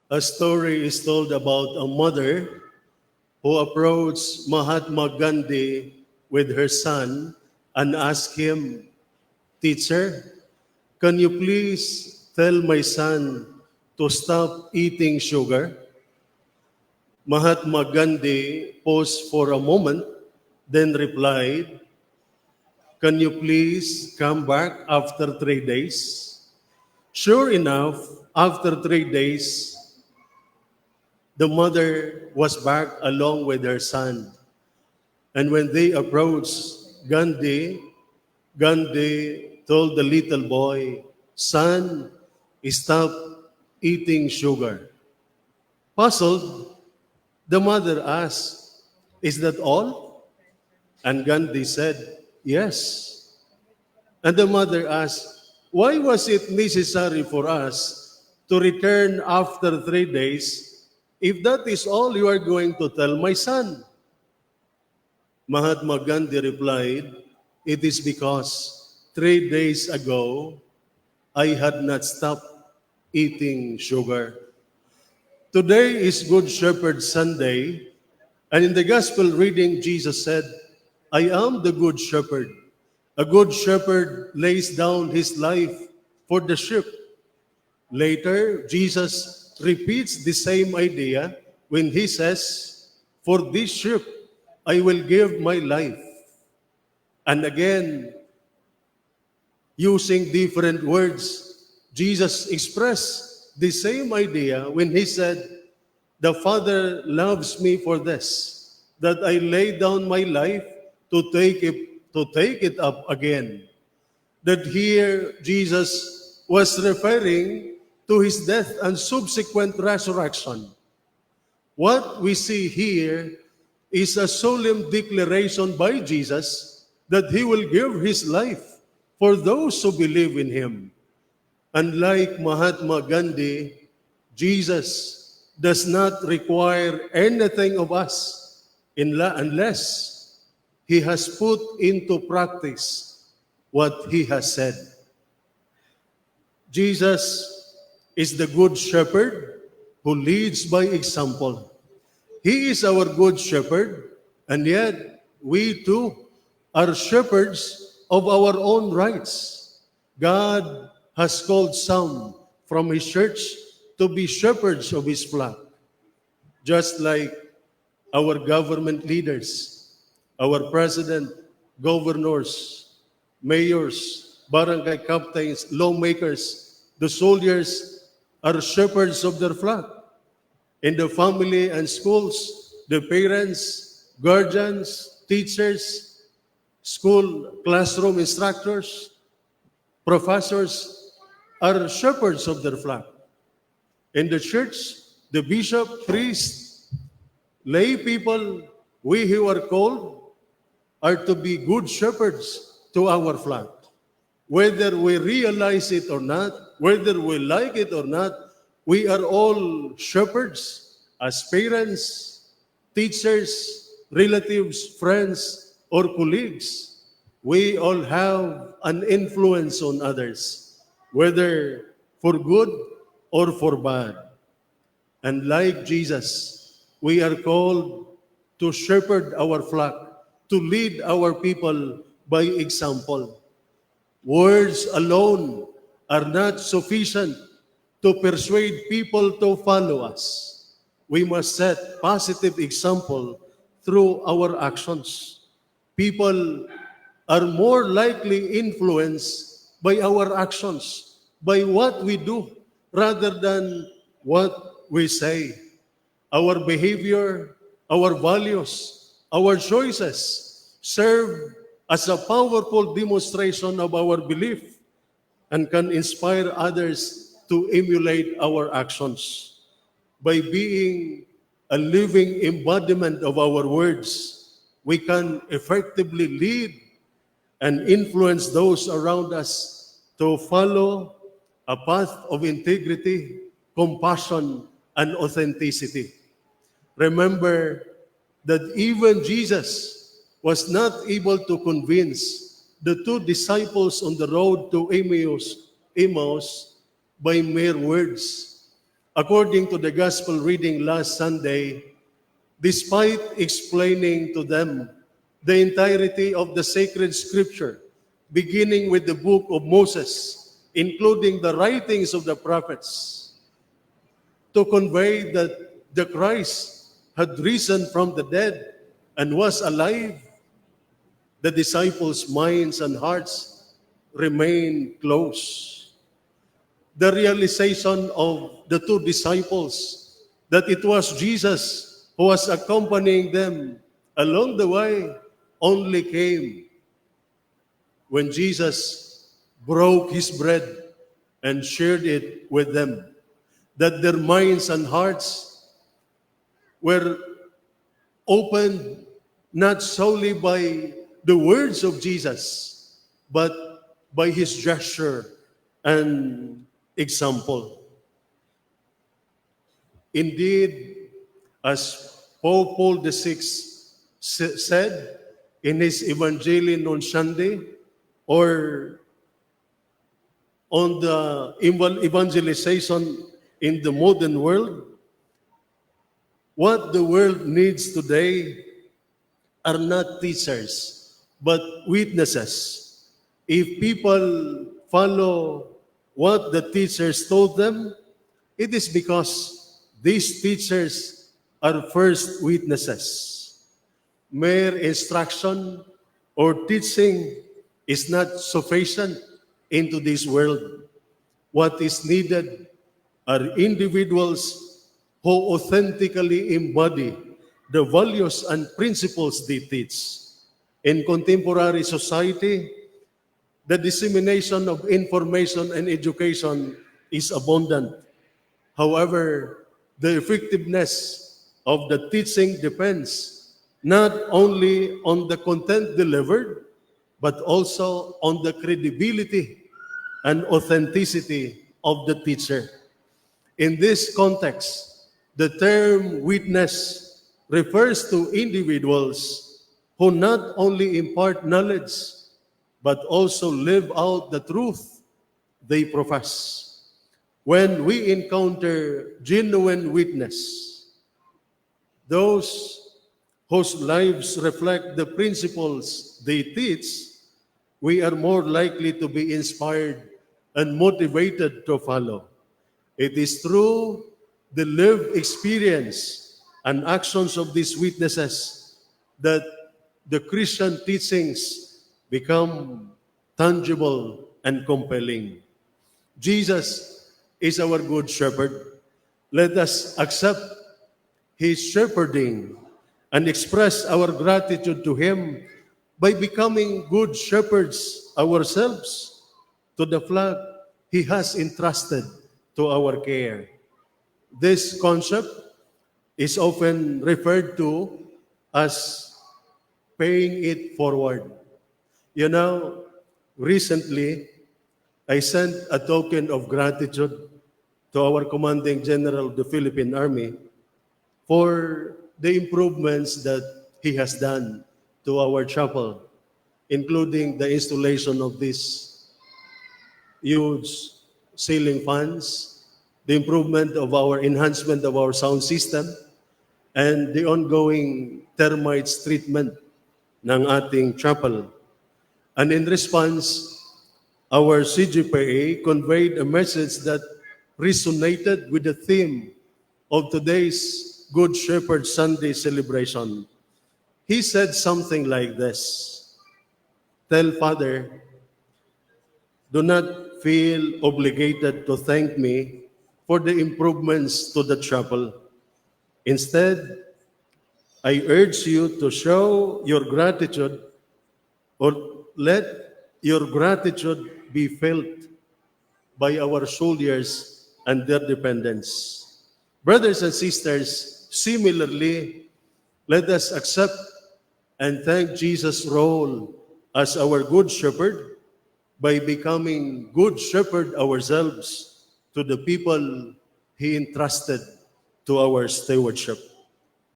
A story is told about a mother who approached Mahatma Gandhi with her son and asked him, "Teacher, can you please tell my son to stop eating sugar?" Mahatma Gandhi paused for a moment, then replied, "Can you please come back after 3 days?" Sure enough, after 3 days, the mother was back along with her son. And when they approached Gandhi, Gandhi told the little boy, "Son, stop eating sugar." Puzzled, the mother asked, "Is that all?" And Gandhi said, "Yes." And the mother asked, "Why was it necessary for us to return after 3 days if that is all you are going to tell my son?" Mahatma Gandhi replied, "It is because 3 days ago I had not stopped eating sugar." Today is Good Shepherd Sunday, and in the Gospel reading, Jesus said, "I am the Good Shepherd. A good shepherd lays down his life for the sheep." Later, Jesus repeats the same idea when he says, "For this sheep I will give my life." And again, using different words, Jesus expressed the same idea when he said, "The Father loves me for this, that I lay down my life to take it up again." That here Jesus was referring to his death and subsequent resurrection. What we see here is a solemn declaration by Jesus that he will give his life for those who believe in him. Unlike Mahatma Gandhi, Jesus does not require anything of us unless he has put into practice what he has said. Jesus is the good shepherd who leads by example. He is our good shepherd, and yet we too are shepherds of our own rights. God has called some from his church to be shepherds of his flock, just like our government leaders, our president, governors, mayors, barangay captains, lawmakers, the soldiers are shepherds of their flock. In the family and schools, the parents, guardians, teachers, school classroom instructors, professors are shepherds of their flock. In the church, the bishop, priest, lay people, we who are called, are to be good shepherds to our flock. Whether we realize it or not, whether we like it or not, we are all shepherds as parents, teachers, relatives, friends, or colleagues. We all have an influence on others, whether for good or for bad. And like Jesus, we are called to shepherd our flock, to lead our people by example. Words alone are not sufficient to persuade people to follow us. We must set positive example through our actions. People are more likely influenced by our actions, by what we do, rather than what we say. Our behavior, our values, our choices serve as a powerful demonstration of our belief and can inspire others to emulate our actions. By being a living embodiment of our words, we can effectively lead and influence those around us to follow a path of integrity, compassion, and authenticity. Remember that even Jesus was not able to convince the two disciples on the road to Emmaus by mere words. According to the gospel reading last Sunday, despite explaining to them the entirety of the sacred scripture, beginning with the book of Moses, including the writings of the prophets, to convey that the Christ had risen from the dead and was alive, the disciples' minds and hearts remained closed. The realization of the two disciples that it was Jesus who was accompanying them along the way only came when Jesus broke his bread and shared it with them, that their minds and hearts were opened not solely by the words of Jesus, but by his gesture and example. Indeed, as Pope Paul VI said in his Evangelium on Sunday, or on the evangelization in the modern world, what the world needs today are not teachers, but witnesses. If people follow what the teachers told them, it is because these teachers are first witnesses. Mere instruction or teaching is not sufficient into this world. What is needed are individuals who authentically embody the values and principles they teach. In contemporary society, the dissemination of information and education is abundant. However, the effectiveness of the teaching depends not only on the content delivered, but also on the credibility and authenticity of the teacher. In this context, the term witness refers to individuals who not only impart knowledge, but also live out the truth they profess. When we encounter genuine witness, those whose lives reflect the principles they teach, we are more likely to be inspired and motivated to follow. It is through the lived experience and actions of these witnesses that the Christian teachings become tangible and compelling. Jesus is our good shepherd. Let us accept his shepherding and express our gratitude to him by becoming good shepherds ourselves to the flock he has entrusted to our care. This concept is often referred to as paying it forward. You know, recently, I sent a token of gratitude to our commanding general of the Philippine Army for the improvements that he has done to our chapel, including the installation of these huge ceiling fans, the improvement of our enhancement of our sound system, and the ongoing termites treatment ng ating chapel. And in response, our CGPA conveyed a message that resonated with the theme of today's Good Shepherd Sunday celebration. He said something like this: "Tell Father, do not feel obligated to thank me for the improvements to the chapel. Instead, I urge you to show your gratitude, or let your gratitude be felt by our soldiers and their dependents." Brothers and sisters, similarly, let us accept and thank Jesus' role as our good shepherd by becoming good shepherd ourselves to the people he entrusted to our stewardship.